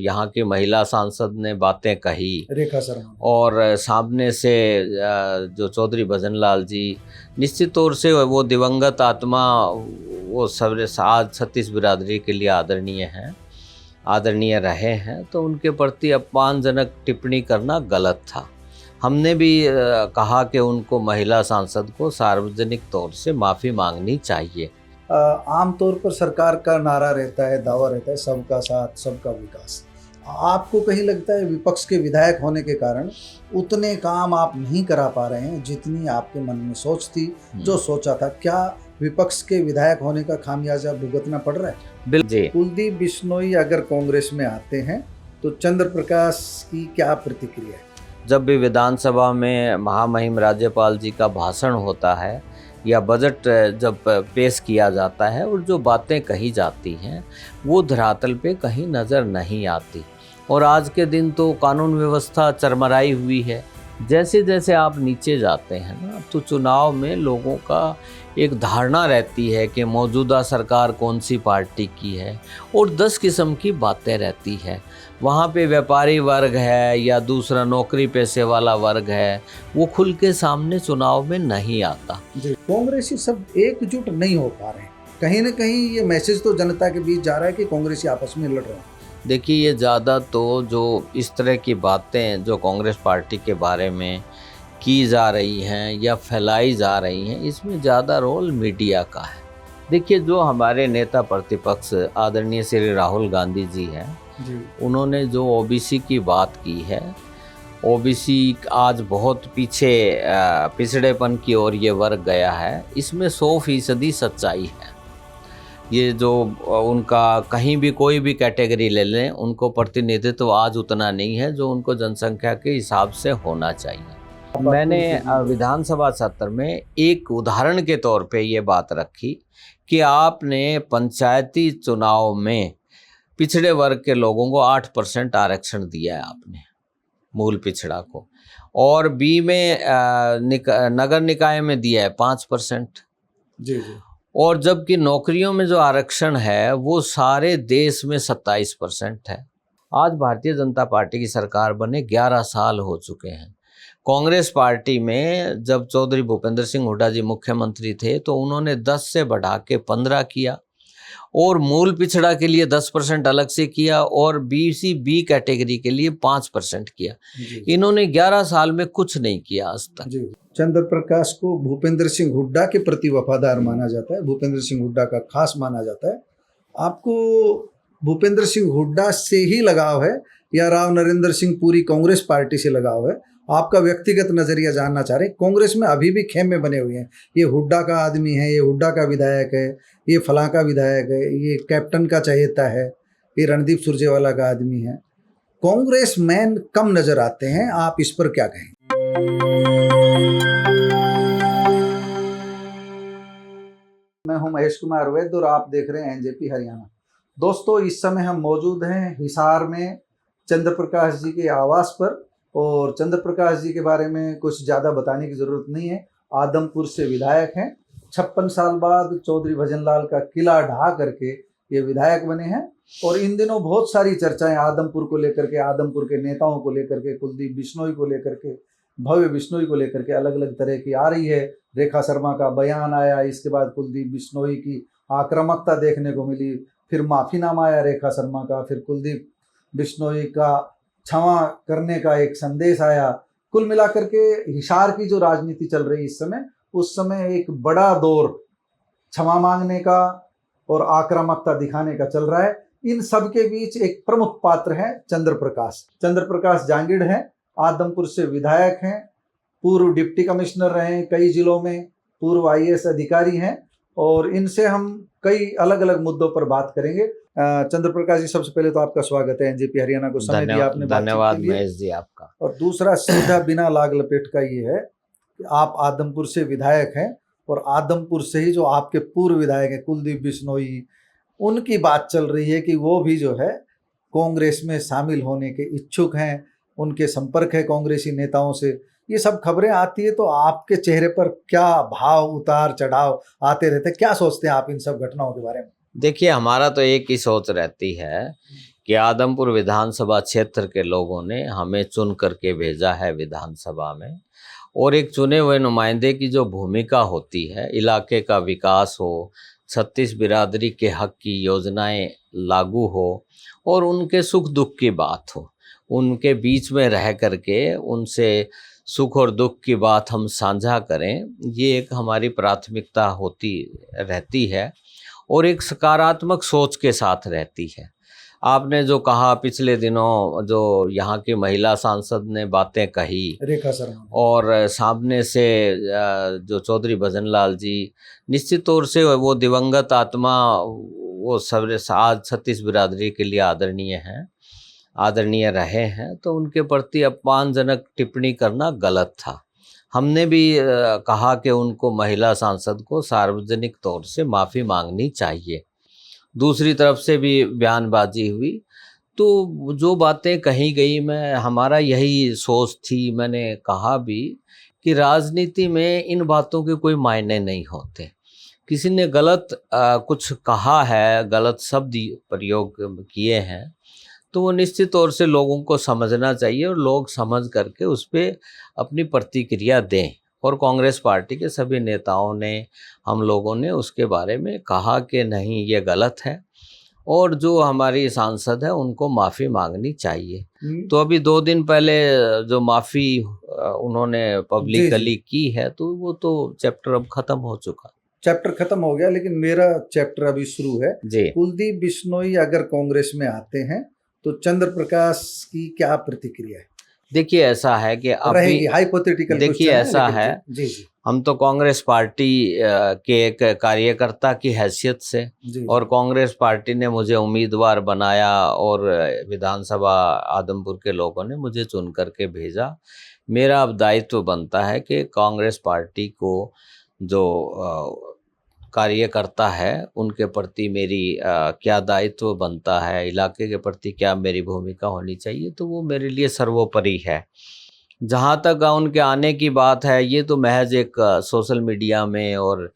यहाँ की महिला सांसद ने बातें कही, रेखा शर्मा, और सामने से जो चौधरी भजनलाल जी, निश्चित तौर से वो दिवंगत आत्मा, वो सब आज छत्तीस बिरादरी के लिए आदरणीय रहे हैं, तो उनके प्रति अपमानजनक टिप्पणी करना गलत था। हमने भी कहा कि उनको, महिला सांसद को, सार्वजनिक तौर से माफ़ी मांगनी चाहिए। आमतौर पर सरकार का नारा रहता है, दावा रहता है, सबका साथ सबका विकास। आपको कहीं लगता है विपक्ष के विधायक होने के कारण उतने काम आप नहीं करा पा रहे हैं जितनी आपके मन में सोच थी, जो सोचा था? क्या विपक्ष के विधायक होने का खामियाजा भुगतना पड़ रहा है? बिल्कुल। कुलदीप बिश्नोई अगर कांग्रेस में आते हैं तो चंद्र प्रकाश की क्या प्रतिक्रिया है? जब भी विधानसभा में महामहिम राज्यपाल जी का भाषण होता है या बजट जब पेश किया जाता है, और जो बातें कही जाती हैं वो धरातल पे कहीं नज़र नहीं आती। और आज के दिन तो कानून व्यवस्था चरमराई हुई है। जैसे जैसे आप नीचे जाते हैं ना, तो चुनाव में लोगों का एक धारणा रहती है कि मौजूदा सरकार कौन सी पार्टी की है, और 10 किस्म की बातें रहती है। वहाँ पे व्यापारी वर्ग है या दूसरा नौकरी पेशे वाला वर्ग है, वो खुल के सामने चुनाव में नहीं आता। कांग्रेसी सब एकजुट नहीं हो पा रहे हैं। कहीं ना कहीं ये मैसेज तो जनता के बीच जा रहा है कि कांग्रेसी आपस में लड़ रहे हैं। देखिए, ये ज़्यादा तो जो इस तरह की बातें जो कांग्रेस पार्टी के बारे में की जा रही हैं या फैलाई जा रही हैं, इसमें ज़्यादा रोल मीडिया का है। देखिए, जो हमारे नेता प्रतिपक्ष आदरणीय श्री राहुल गांधी जी हैं, उन्होंने जो ओबीसी की बात की है, ओबीसी आज बहुत पीछे पिछड़ेपन की ओर ये वर्ग गया है, इसमें 100% सच्चाई है। ये जो उनका, कहीं भी कोई भी कैटेगरी ले लें, उनको प्रतिनिधित्व आज उतना नहीं है जो उनको जनसंख्या के हिसाब से होना चाहिए। मैंने विधानसभा सत्र में एक उदाहरण के तौर पे ये बात रखी कि आपने पंचायती चुनाव में पिछड़े वर्ग के लोगों को 8% आरक्षण दिया है आपने, मूल पिछड़ा को, और बी में नगर निकाय में दिया है 5%। जी। और जबकि नौकरियों में जो आरक्षण है वो सारे देश में 27% है। आज भारतीय जनता पार्टी की सरकार बने 11 साल हो चुके हैं। कांग्रेस पार्टी में जब चौधरी भूपेंद्र सिंह हुड्डा जी मुख्यमंत्री थे तो उन्होंने 10 से बढ़ा के 15 किया, और मूल पिछड़ा के लिए 10% अलग से किया, और बी कैटेगरी के लिए 5% किया। इन्होंने 11 साल में कुछ नहीं किया आज तक। चंद्र प्रकाश को भूपेंद्र सिंह हुड्डा के प्रति वफादार माना जाता है, भूपेंद्र सिंह हुड्डा का खास माना जाता है। आपको भूपेंद्र सिंह हुड्डा से ही लगाव है या राव नरेंद्र सिंह पूरी कांग्रेस पार्टी से लगाव है? आपका व्यक्तिगत नजरिया जानना चाह रहे हैं। कांग्रेस में अभी भी खेमे बने हुए हैं, ये हुड्डा का आदमी है, ये हुड्डा का विधायक है, ये फलां का विधायक है, ये कैप्टन का चहेता है, ये रणदीप सुरजेवाला का आदमी है। कांग्रेस मैन कम नजर आते हैं, आप इस पर क्या कहें? मैं हूं महेश कुमार वैद्य और आप देख रहे हैं एनजेपी हरियाणा। दोस्तों, इस समय हम मौजूद हैं हिसार में चंद्र प्रकाश जी के आवास पर, और चंद्र प्रकाश जी के बारे में कुछ ज़्यादा बताने की ज़रूरत नहीं है। आदमपुर से विधायक हैं। 56 साल बाद चौधरी भजनलाल का किला ढहा करके ये विधायक बने हैं, और इन दिनों बहुत सारी चर्चाएं आदमपुर को लेकर के, आदमपुर के नेताओं को लेकर के, कुलदीप बिश्नोई को लेकर के, भव्य बिश्नोई को लेकर के अलग अलग तरह की आ रही है। रेखा शर्मा का बयान आया, इसके बाद कुलदीप बिश्नोई की आक्रामकता देखने को मिली, फिर माफीनामा आया रेखा शर्मा का, फिर कुलदीप बिश्नोई का क्षमा करने का एक संदेश आया। कुल मिलाकर के हिसार की जो राजनीति चल रही इस समय, उस समय एक बड़ा दौर क्षमा मांगने का और आक्रामकता दिखाने का चल रहा है। इन सब के बीच एक प्रमुख पात्र है चंद्र प्रकाश। चंद्र प्रकाश जांगिड़ हैं, आदमपुर से विधायक हैं, पूर्व डिप्टी कमिश्नर रहे हैं कई जिलों में, पूर्व IAS अधिकारी हैं, और इनसे हम कई अलग अलग मुद्दों पर बात करेंगे। चंद्र प्रकाश जी, सबसे पहले तो आपका स्वागत है एनजेपी हरियाणा को, समय दिया आपने। धन्यवाद महेश जी आपका। और दूसरा सीधा बिना लाग लपेट का ये है कि आप आदमपुर से विधायक हैं, और आदमपुर से ही जो आपके पूर्व विधायक हैं कुलदीप बिश्नोई, उनकी बात चल रही है कि वो भी जो है कांग्रेस में शामिल होने के इच्छुक हैं, उनके संपर्क है कांग्रेसी नेताओं से। ये सब खबरें आती है तो आपके चेहरे पर क्या भाव, उतार चढ़ाव आते रहते, क्या सोचते हैं आप इन सब घटनाओं के बारे में? देखिए, हमारा तो एक ही सोच रहती है कि आदमपुर विधानसभा क्षेत्र के लोगों ने हमें चुन करके भेजा है विधानसभा में, और एक चुने हुए नुमाइंदे की जो भूमिका होती है, इलाके का विकास हो, 36 बिरादरी के हक की योजनाएं लागू हो और उनके सुख दुख की बात हो, उनके बीच में रह करके उनसे सुख और दुख की बात हम साझा करें, ये एक हमारी प्राथमिकता होती रहती है और एक सकारात्मक सोच के साथ रहती है। आपने जो कहा पिछले दिनों जो यहाँ की महिला सांसद ने बातें कही, रेखा शर्मा, और सामने से जो चौधरी भजन लाल जी, निश्चित तौर से वो दिवंगत आत्मा, वो सब आज 36 बिरादरी के लिए आदरणीय हैं, आदरणीय रहे हैं, तो उनके प्रति अपमानजनक टिप्पणी करना गलत था। हमने भी कहा कि उनको, महिला सांसद को सार्वजनिक तौर से माफ़ी मांगनी चाहिए। दूसरी तरफ से भी बयानबाजी हुई, तो जो बातें कही गई, मैं हमारा यही सोच थी, मैंने कहा भी कि राजनीति में इन बातों के कोई मायने नहीं होते। किसी ने गलत कुछ कहा है, गलत शब्द प्रयोग किए हैं, तो वो निश्चित तौर से लोगों को समझना चाहिए और लोग समझ करके उस पर अपनी प्रतिक्रिया दें। और कांग्रेस पार्टी के सभी नेताओं ने, हम लोगों ने उसके बारे में कहा कि नहीं, ये गलत है और जो हमारी सांसद है उनको माफ़ी मांगनी चाहिए। तो अभी 2 दिन पहले जो माफ़ी उन्होंने पब्लिकली की है, तो वो तो चैप्टर अब ख़त्म हो चुका। चैप्टर खत्म हो गया, लेकिन मेरा चैप्टर अभी शुरू है जी। कुलदीप बिश्नोई अगर कांग्रेस में आते हैं तो चंद्र प्रकाश की क्या प्रतिक्रिया है? देखिए, ऐसा है कि रहेगी हाइपोथेटिकल, देखिए ऐसा है, जी जी, हम तो कांग्रेस पार्टी के एक कार्यकर्ता की हैसियत से, और कांग्रेस पार्टी ने मुझे उम्मीदवार बनाया और विधानसभा आदमपुर के लोगों ने मुझे चुन करके भेजा। मेरा अब दायित्व बनता है कि कांग्रेस पार्टी को जो कार्यकर्ता है उनके प्रति मेरी क्या दायित्व बनता है, इलाके के प्रति क्या मेरी भूमिका होनी चाहिए, तो वो मेरे लिए सर्वोपरि है। जहाँ तक उनके आने की बात है, ये तो महज एक सोशल मीडिया में, और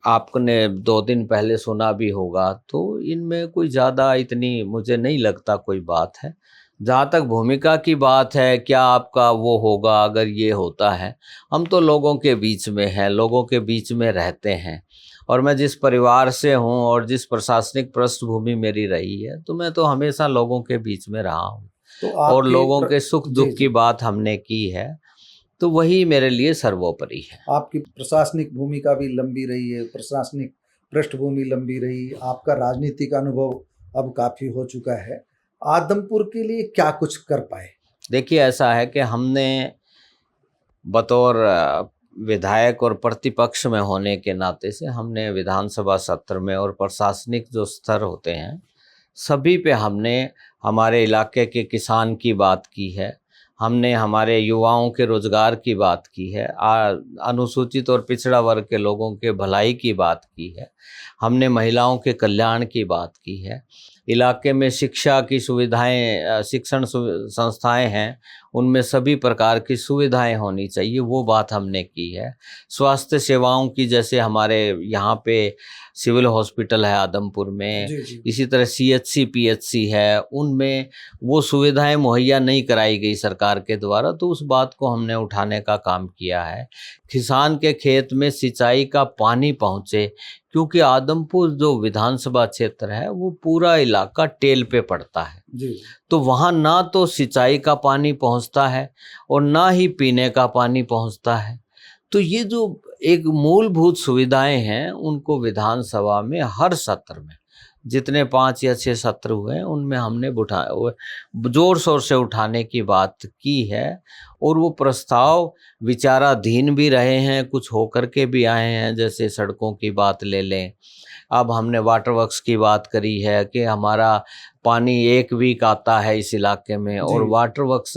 आपने 2 दिन पहले सुना भी होगा, तो इनमें कोई ज़्यादा इतनी मुझे नहीं लगता कोई बात है। जहाँ तक भूमिका की बात है, क्या आपका वो होगा अगर ये होता है, हम तो लोगों के बीच में हैं, लोगों के बीच में रहते हैं, और मैं जिस परिवार से हूँ और जिस प्रशासनिक पृष्ठभूमि मेरी रही है, तो मैं तो हमेशा लोगों के बीच में रहा हूँ, तो और लोगों के सुख दुख की बात हमने की है, तो वही मेरे लिए सर्वोपरि है। आपकी प्रशासनिक भूमिका भी लंबी रही है, प्रशासनिक पृष्ठभूमि लंबी रही, आपका राजनीतिक अनुभव अब काफ़ी हो चुका है, आदमपुर के लिए क्या कुछ कर पाए? देखिए, ऐसा है कि हमने बतौर विधायक और प्रतिपक्ष में होने के नाते से हमने विधानसभा सत्र में और प्रशासनिक जो स्तर होते हैं सभी पे हमने हमारे इलाके के किसान की बात की है, हमने हमारे युवाओं के रोजगार की बात की है, अनुसूचित और पिछड़ा वर्ग के लोगों के भलाई की बात की है, हमने महिलाओं के कल्याण की बात की है, इलाके में शिक्षा की सुविधाएं, शिक्षण संस्थाएं हैं, उनमें सभी प्रकार की सुविधाएं होनी चाहिए, वो बात हमने की है। स्वास्थ्य सेवाओं की, जैसे हमारे यहाँ पे सिविल हॉस्पिटल है आदमपुर में, इसी तरह CHC PHC है, उनमें वो सुविधाएं मुहैया नहीं कराई गई सरकार के द्वारा, तो उस बात को हमने उठाने का काम किया है। किसान के खेत में सिंचाई का पानी पहुँचे, क्योंकि आदमपुर जो विधानसभा क्षेत्र है वो पूरा इलाका टेल पे पड़ता है जी। तो वहाँ ना तो सिंचाई का पानी पहुँचता है और ना ही पीने का पानी पहुँचता है, तो ये जो एक मूलभूत सुविधाएं हैं उनको विधानसभा में हर सत्र में, जितने 5 या 6 सत्र हुए उनमें हमने जोर शोर से उठाने की बात की है, और वो प्रस्ताव विचाराधीन भी रहे हैं, कुछ होकर के भी आए हैं। जैसे सड़कों की बात ले लें, अब हमने वाटर वर्क्स की बात करी है कि हमारा पानी 1 वीक आता है इस इलाके में, और वाटर वर्क्स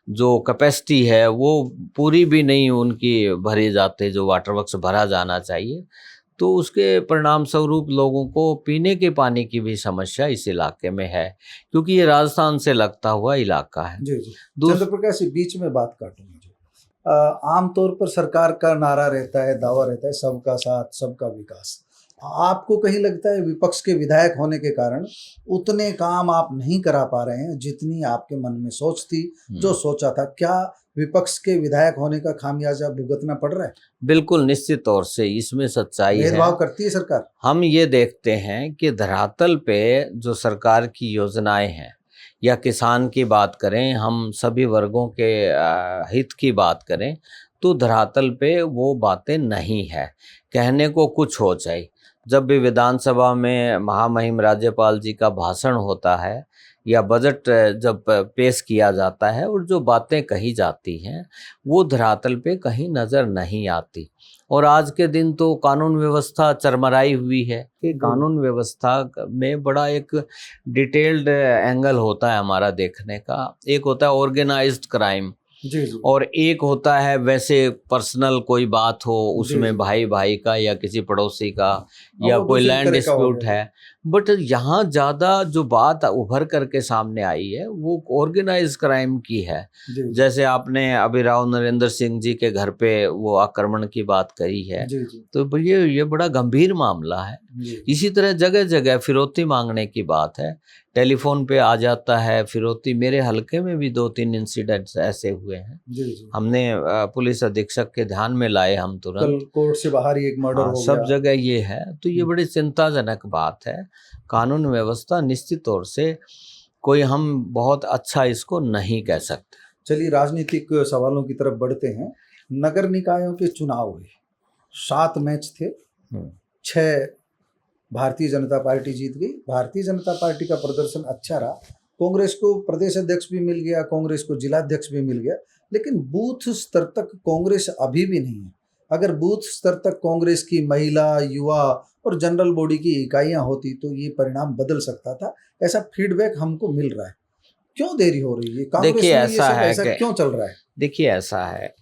जो कैपेसिटी है वो पूरी भी नहीं उनकी भरी जाते, जो वाटर वर्क्स भरा जाना चाहिए, तो उसके परिणाम स्वरूप लोगों को पीने के पानी की भी समस्या इस इलाके में है, क्योंकि ये राजस्थान से लगता हुआ इलाका है। जी जी। चंद्र प्रकाश जी, बीच में बात काटूंगा जो आमतौर पर सरकार का नारा रहता है, दावा रहता है सबका साथ सबका विकास, आपको कहीं लगता है विपक्ष के विधायक होने के कारण उतने काम आप नहीं करा पा रहे हैं जितनी आपके मन में सोच थी, जो सोचा था? क्या विपक्ष के विधायक होने का खामियाजा भुगतना पड़ रहा है? बिल्कुल निश्चित तौर से इसमें सच्चाई है। भेदभाव करती है सरकार? हम ये देखते हैं कि धरातल पे जो सरकार की योजनाएं हैं, या किसान की बात करें, हम सभी वर्गों के हित की बात करें, तो धरातल पे वो बातें नहीं है। कहने को कुछ हो जाए, जब भी विधानसभा में महामहिम राज्यपाल जी का भाषण होता है या बजट जब पेश किया जाता है, और जो बातें कही जाती हैं वो धरातल पे कहीं नज़र नहीं आती। और आज के दिन तो कानून व्यवस्था चरमराई हुई है कि कानून व्यवस्था में बड़ा एक डिटेल्ड एंगल होता है हमारा देखने का। एक होता है ऑर्गेनाइज्ड क्राइम, जी जी। और एक होता है वैसे पर्सनल कोई बात हो उसमें भाई भाई का या किसी पड़ोसी का या कोई लैंड डिस्प्यूट है। बट यहाँ ज़्यादा जो बात उभर करके सामने आई है वो ऑर्गेनाइज क्राइम की है। जैसे आपने अभी राव नरेंद्र सिंह जी के घर पे वो आक्रमण की बात करी है, तो ये बड़ा गंभीर मामला है। इसी तरह जगह जगह फिरौती मांगने की बात है, टेलीफोन पे आ जाता है फिरौती। मेरे हलके में भी 2-3 इंसिडेंट्स ऐसे हुए हैं। हमने पुलिस अधीक्षक के ध्यान में लाए, हम तुरंत। कोर्ट से बाहर ही एक मर्डर हो सब जगह ये है, तो ये बड़ी चिंताजनक बात है। कानून व्यवस्था निश्चित तौर से कोई हम बहुत अच्छा इसको नहीं कह सकते। चलिए राजनीतिक सवालों की तरफ बढ़ते हैं। नगर निकायों के चुनाव हुए, 7 मैच थे, 6 भारतीय जनता पार्टी जीत गई। भारतीय जनता पार्टी का प्रदर्शन अच्छा रहा, कांग्रेस को प्रदेश अध्यक्ष भी मिल गया, कांग्रेस को जिलाध्यक्ष भी मिल गया, लेकिन बूथ स्तर तक कांग्रेस अभी भी नहीं है। अगर बूथ स्तर तक कांग्रेस की महिला, युवा और जनरल बॉडी की इकाइयां होती तो ये परिणाम बदल सकता था, ऐसा फीडबैक हमको मिल रहा है। क्यों देरी हो रही है? कांग्रेस देखिए ऐसा क्यों चल रहा है? देखिए ऐसा है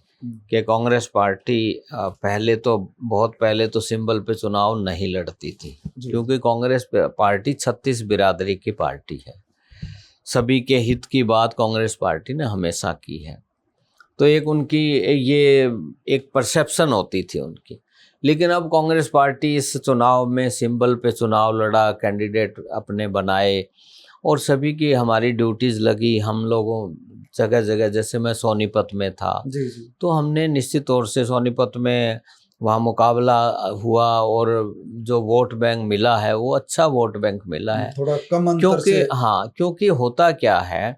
कि कांग्रेस पार्टी बहुत पहले तो सिंबल पे चुनाव नहीं लड़ती थी, क्योंकि कांग्रेस पार्टी 36 बिरादरी की पार्टी है। सभी के हित की बात कांग्रेस पार्टी ने हमेशा की है, तो एक उनकी ये एक परसेप्शन होती थी उनकी। लेकिन अब कांग्रेस पार्टी इस चुनाव में सिंबल पे चुनाव लड़ा, कैंडिडेट अपने बनाए, और सभी की हमारी ड्यूटीज़ लगी। हम लोगों जगह जगह, जैसे मैं सोनीपत में था, तो हमने निश्चित तौर से सोनीपत में वहाँ मुकाबला हुआ, और जो वोट बैंक मिला है वो अच्छा वोट बैंक मिला है, थोड़ा कम अंतर से। क्योंकि होता क्या है,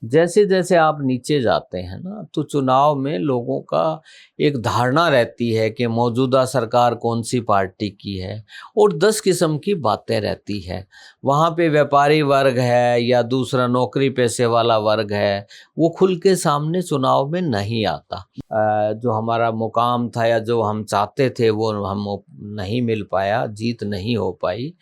जैसे जैसे आप नीचे जाते हैं ना, तो चुनाव में लोगों का एक धारणा रहती है कि मौजूदा सरकार कौन सी पार्टी की है, और 10 किस्म की बातें रहती है। वहाँ पे व्यापारी वर्ग है या दूसरा नौकरी पेशे वाला वर्ग है, वो खुल के सामने चुनाव में नहीं आता। जो हमारा मुकाम था या जो हम चाहते थे वो हम नहीं मिल पाया, जीत नहीं हो पाई।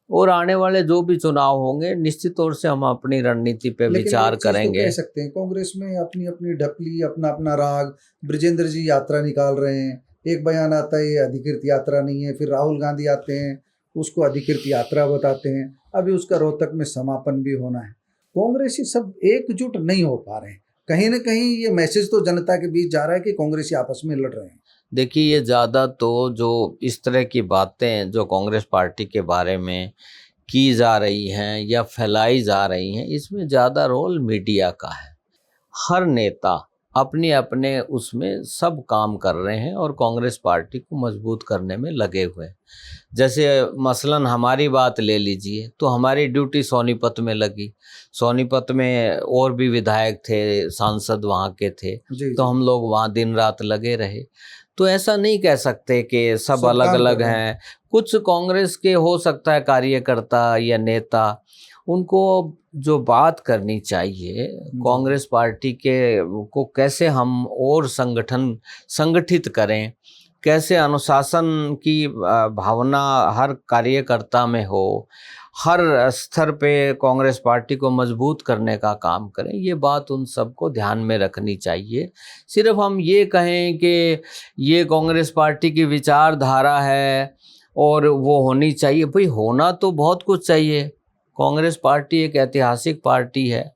और आने वाले जो भी चुनाव होंगे निश्चित तौर से हम अपनी रणनीति पे विचार करेंगे। कह सकते हैं कांग्रेस में अपनी अपनी ढपली, अपना अपना राग। ब्रिजेंद्र जी यात्रा निकाल रहे हैं, एक बयान आता है ये अधिकृत यात्रा नहीं है, फिर राहुल गांधी आते हैं उसको अधिकृत यात्रा बताते हैं, अभी उसका रोहतक में समापन भी होना है। कांग्रेसी सब एकजुट नहीं हो पा रहे हैं। कहीं ना कहीं ये मैसेज तो जनता के बीच जा रहा है कि कांग्रेसी आपस में लड़ रहे हैं। देखिए, ये ज़्यादा तो जो इस तरह की बातें जो कांग्रेस पार्टी के बारे में की जा रही हैं या फैलाई जा रही हैं, इसमें ज़्यादा रोल मीडिया का है। हर नेता अपने अपने उसमें सब काम कर रहे हैं और कांग्रेस पार्टी को मजबूत करने में लगे हुए हैं। जैसे मसलन हमारी बात ले लीजिए, तो हमारी ड्यूटी सोनीपत में लगी। सोनीपत में और भी विधायक थे, सांसद वहाँ के थे, तो हम लोग वहाँ दिन रात लगे रहे। तो ऐसा नहीं कह सकते कि सब अलग अलग हैं। कुछ कांग्रेस के हो सकता है कार्यकर्ता या नेता, उनको जो बात करनी चाहिए कांग्रेस पार्टी के को कैसे हम और संगठित करें, कैसे अनुशासन की भावना हर कार्यकर्ता में हो, हर स्तर पे कांग्रेस पार्टी को मजबूत करने का काम करें, ये बात उन सबको ध्यान में रखनी चाहिए। सिर्फ हम ये कहें कि ये कांग्रेस पार्टी की विचारधारा है और वो होनी चाहिए, भाई होना तो बहुत कुछ चाहिए। कांग्रेस पार्टी एक ऐतिहासिक पार्टी है,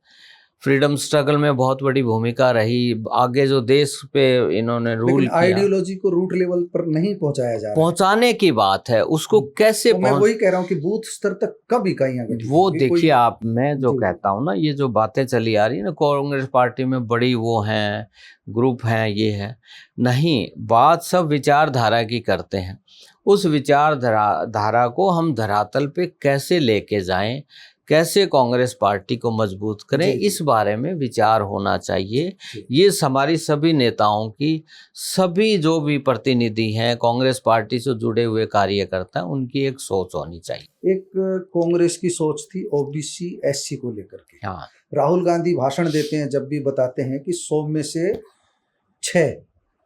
फ्रीडम स्ट्रगल में बहुत बड़ी भूमिका रही, आगे जो देश पे इन्होंने रूल लेकिन किया, आइडियोलॉजी को रूट लेवल पर नहीं पहुंचाया जा रहा है। पहुंचाने की बात है, उसको कैसे तो मैं वही कह रहा हूँ कि बूथ स्तर तक कब इकाइयां गठित वो होंगी? देखिए आप, मैं जो जी। कहता हूँ ना, ये जो बातें चली आ रही है ना कांग्रेस पार्टी में बड़ी वो हैं, ग्रुप हैं, ये है नहीं, बात सब विचारधारा की करते हैं। उस विचारधारा को हम धरातल पे कैसे लेके जाएं, कैसे कांग्रेस पार्टी को मजबूत करें, जी, जी। इस बारे में विचार होना चाहिए। जी। ये हमारी सभी नेताओं की, सभी जो भी प्रतिनिधि हैं कांग्रेस पार्टी से जुड़े हुए कार्यकर्ता, उनकी एक सोच होनी चाहिए। एक कांग्रेस की सोच थी ओबीसी एससी को लेकर के। हाँ, राहुल गांधी भाषण देते हैं जब भी बताते हैं कि 100 में से 6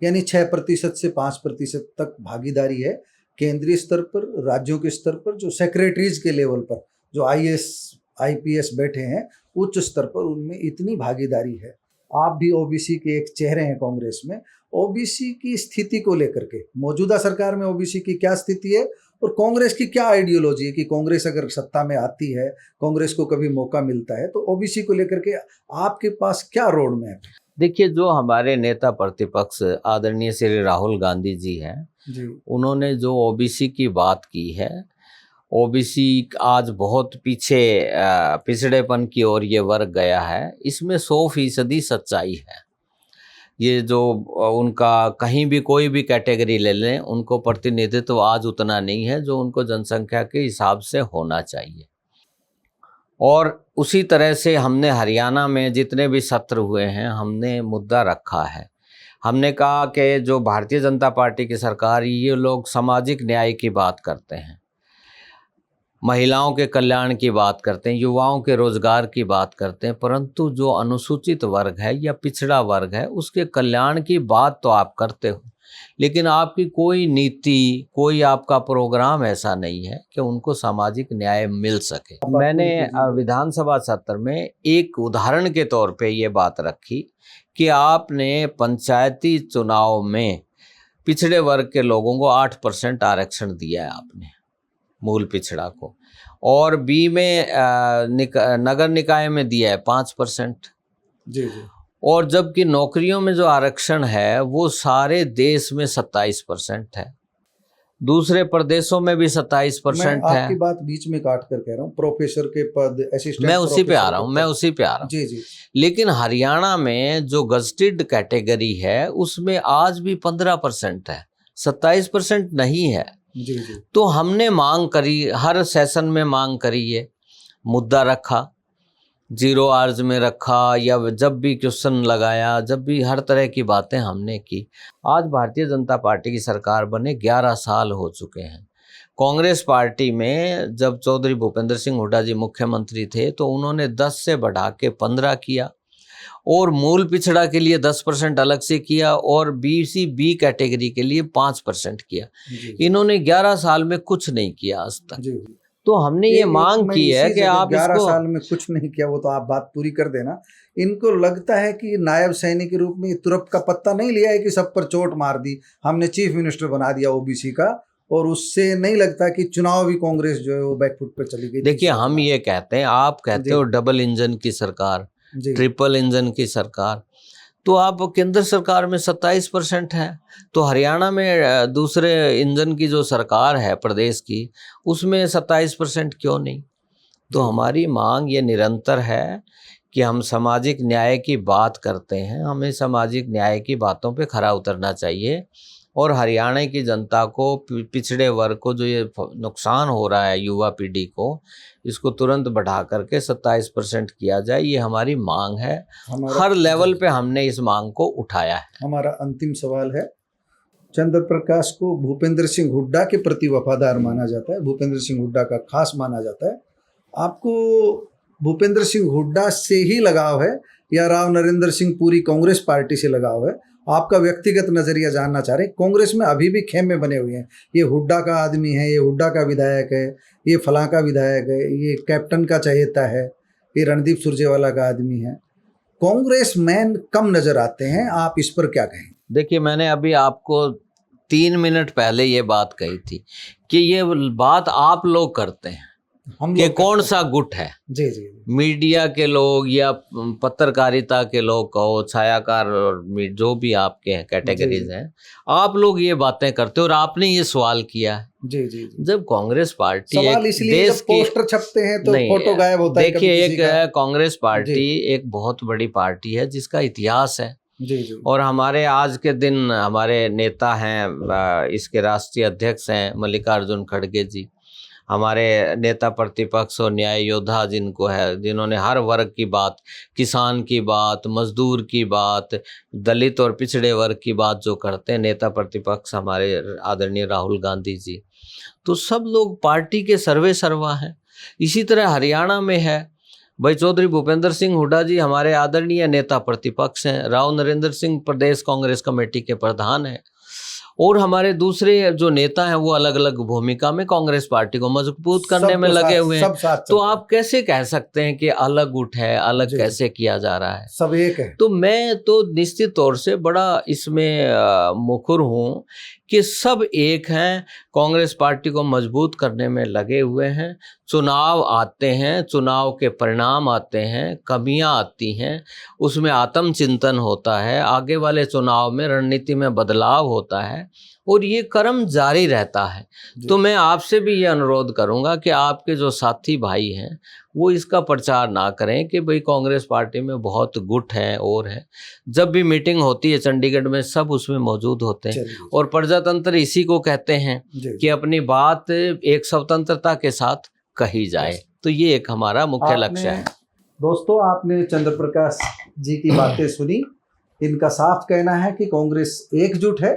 यानी 6% से 5% तक भागीदारी है केंद्रीय स्तर पर, राज्यों के स्तर पर, जो सेक्रेटरीज के लेवल पर, जो आईएएस आईपीएस बैठे हैं उच्च स्तर पर, उनमें इतनी भागीदारी है। आप भी ओबीसी के एक चेहरे हैं कांग्रेस में। ओबीसी की स्थिति को लेकर के मौजूदा सरकार में ओबीसी की क्या स्थिति है और कांग्रेस की क्या आइडियोलॉजी है कि कांग्रेस अगर सत्ता में आती है, कांग्रेस को कभी मौका मिलता है, तो ओबीसी को लेकर के आपके पास क्या रोड मैप है? देखिए, जो हमारे नेता प्रतिपक्ष आदरणीय श्री राहुल गांधी जी हैं, जी। उन्होंने जो ओबीसी की बात की है, ओबीसी आज बहुत पीछे पिछड़ेपन की ओर ये वर्ग गया है, इसमें 100% सच्चाई है। ये जो उनका कहीं भी कोई भी कैटेगरी ले लें, उनको प्रतिनिधित्व आज उतना नहीं है जो उनको जनसंख्या के हिसाब से होना चाहिए। और उसी तरह से हमने हरियाणा में जितने भी सत्र हुए हैं, हमने मुद्दा रखा है। हमने कहा कि जो भारतीय जनता पार्टी की सरकार, ये लोग सामाजिक न्याय की बात करते हैं, महिलाओं के कल्याण की बात करते हैं, युवाओं के रोजगार की बात करते हैं, परंतु जो अनुसूचित वर्ग है या पिछड़ा वर्ग है, उसके कल्याण की बात तो आप करते हो, लेकिन आपकी कोई नीति, कोई आपका प्रोग्राम ऐसा नहीं है कि उनको सामाजिक न्याय मिल सके। मैंने विधानसभा सत्र में एक उदाहरण के तौर पे ये बात रखी कि आपने पंचायती चुनाव में पिछड़े वर्ग के लोगों को 8% आरक्षण दिया है आपने, मूल पिछड़ा को, और बी में नगर निकाय में दिया है 5%। जी जी। और जबकि नौकरियों में जो आरक्षण है वो सारे देश में 27% है, दूसरे प्रदेशों में भी 27% है। आपकी बात बीच में काट कर कह रहा हूँ, प्रोफेसर के पद, असिस्टेंट, मैं उसी पे आ रहा हूँ, जी जी। लेकिन हरियाणा में जो गजटेड कैटेगरी है उसमें आज भी 15% है, 27% नहीं है। जी जी। तो हमने मांग करी, हर सेशन में मांग करी, है मुद्दा रखा, 0 आवर्स में रखा, या जब भी क्वेश्चन लगाया, जब भी हर तरह की बातें हमने की। आज भारतीय जनता पार्टी की सरकार बने 11 साल हो चुके हैं। कांग्रेस पार्टी में जब चौधरी भूपेंद्र सिंह हुड्डा जी मुख्यमंत्री थे तो उन्होंने 10 से बढ़ा के 15 किया, और मूल पिछड़ा के लिए 10% अलग से किया, और बीसी बी कैटेगरी के लिए 5% किया। इन्होंने 11 साल में कुछ नहीं किया आज तक। जी। तो हमने ये मांग की है कि आप 11 इसको, साल में कुछ नहीं किया, वो तो आप बात पूरी कर देना। इनको लगता है कि नायब सैनिक के रूप में तुरप का पत्ता नहीं लिया है कि सब पर चोट मार दी, हमने चीफ मिनिस्टर बना दिया ओबीसी का, और उससे नहीं लगता कि चुनाव भी कांग्रेस जो है वो बैकफुट पर चली गई। देखिए, हम ये कहते हैं, आप कहते हो डबल इंजन की सरकार, ट्रिपल इंजन की सरकार, तो आप केंद्र सरकार में 27% है, तो हरियाणा में दूसरे इंजन की जो सरकार है प्रदेश की, उसमें 27% क्यों नहीं? तो हमारी मांग ये निरंतर है कि हम सामाजिक न्याय की बात करते हैं, हमें सामाजिक न्याय की बातों पे खरा उतरना चाहिए, और हरियाणा की जनता को, पिछड़े वर्ग को जो ये नुकसान हो रहा है, युवा पीढ़ी को, इसको तुरंत बढ़ा करके 27% किया जाए, ये हमारी मांग है। हर लेवल पे हमने इस मांग को उठाया है। हमारा अंतिम सवाल है, चंद्र प्रकाश को भूपेंद्र सिंह हुड्डा के प्रति वफादार माना जाता है, भूपेंद्र सिंह हुड्डा का खास माना जाता है। आपको भूपेंद्र सिंह हुड्डा से ही लगाव है या राव नरेंद्र सिंह पूरी कांग्रेस पार्टी से लगाव है? आपका व्यक्तिगत नजरिया जानना चाह रहे हैं। कांग्रेस में अभी भी खेमे बने हुए हैं, ये हुड्डा का आदमी है, ये हुड्डा का विधायक है, ये फलां का विधायक है, ये कैप्टन का चहेता है, ये रणदीप सुरजेवाला का आदमी है। कांग्रेस मैन कम नजर आते हैं, आप इस पर क्या कहें? देखिए, मैंने अभी आपको 3 मिनट पहले ये बात कही थी कि ये बात आप लोग करते हैं, हम कि लोग कौन करते सा गुट है। जी जी जी। मीडिया के लोग या पत्रकारिता के लोग कहो, छायाकार और जो भी आपके हैं कैटेगरीज जी। हैं, आप लोग ये बातें करते हो और आपने ये सवाल किया है। जी जी जी। जब कांग्रेस पार्टी सवाल एक इसलिए देश जब की, पोस्टर छपते हैं तो नहीं फोटो गायब होता है कभी देखिए, किसी एक का। है कांग्रेस जी पार्टी, एक बहुत बड़ी पार्टी है जिसका इतिहास है। जी जी। और हमारे आज के दिन हमारे नेता हैं, इसके राष्ट्रीय अध्यक्ष हैं मल्लिकार्जुन खड़गे जी, हमारे नेता प्रतिपक्ष और न्याय योद्धा जिनको है, जिन्होंने हर वर्ग की बात, किसान की बात, मजदूर की बात, दलित और पिछड़े वर्ग की बात जो करते हैं, नेता प्रतिपक्ष हमारे आदरणीय राहुल गांधी जी, तो सब लोग पार्टी के सर्वे सर्वा हैं। इसी तरह हरियाणा में है भाई चौधरी भूपेंद्र सिंह हुड्डा जी हमारे आदरणीय नेता प्रतिपक्ष हैं, राव नरेंद्र सिंह प्रदेश कांग्रेस कमेटी के प्रधान हैं, और हमारे दूसरे जो नेता हैं वो अलग अलग भूमिका में कांग्रेस पार्टी को मजबूत करने में सबको लगे साथ, हुए सब हैं। साथ तो चलते हैं। आप कैसे कह सकते हैं कि अलग गुट है, अलग जी, कैसे किया जा रहा है? सब एक है। तो मैं तो निश्चित तौर से बड़ा इसमें मुखर हूँ कि सब एक हैं, कांग्रेस पार्टी को मजबूत करने में लगे हुए हैं। चुनाव आते हैं, चुनाव के परिणाम आते हैं, कमियां आती हैं, उसमें आत्मचिंतन होता है, आगे वाले चुनाव में रणनीति में बदलाव होता है, और ये क्रम जारी रहता है। तो मैं आपसे भी ये अनुरोध करूंगा कि आपके जो साथी भाई हैं वो इसका प्रचार ना करें कि भाई कांग्रेस पार्टी में बहुत गुट हैं और है। जब भी मीटिंग होती है चंडीगढ़ में सब उसमें मौजूद होते हैं, चलिए। और प्रजातंत्र इसी को कहते हैं जी कि अपनी बात एक स्वतंत्रता के साथ कही जाए। तो ये एक हमारा मुख्य लक्ष्य है। दोस्तों, आपने चंद्र प्रकाश जी की बातें सुनी। इनका साफ कहना है कि कांग्रेस एकजुट है।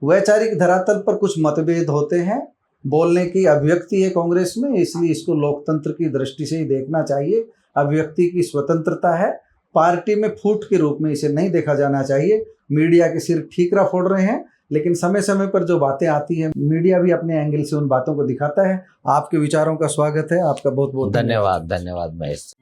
वैचारिक धरातल पर कुछ मतभेद होते हैं, बोलने की अभिव्यक्ति है कांग्रेस में, इसलिए इसको लोकतंत्र की दृष्टि से ही देखना चाहिए। अभिव्यक्ति की स्वतंत्रता है, पार्टी में फूट के रूप में इसे नहीं देखा जाना चाहिए। मीडिया के सिर ठीकरा फोड़ रहे हैं, लेकिन समय समय पर जो बातें आती हैं मीडिया भी अपने एंगल से उन बातों को दिखाता है। आपके विचारों का स्वागत है। आपका बहुत बहुत धन्यवाद। धन्यवाद महेश।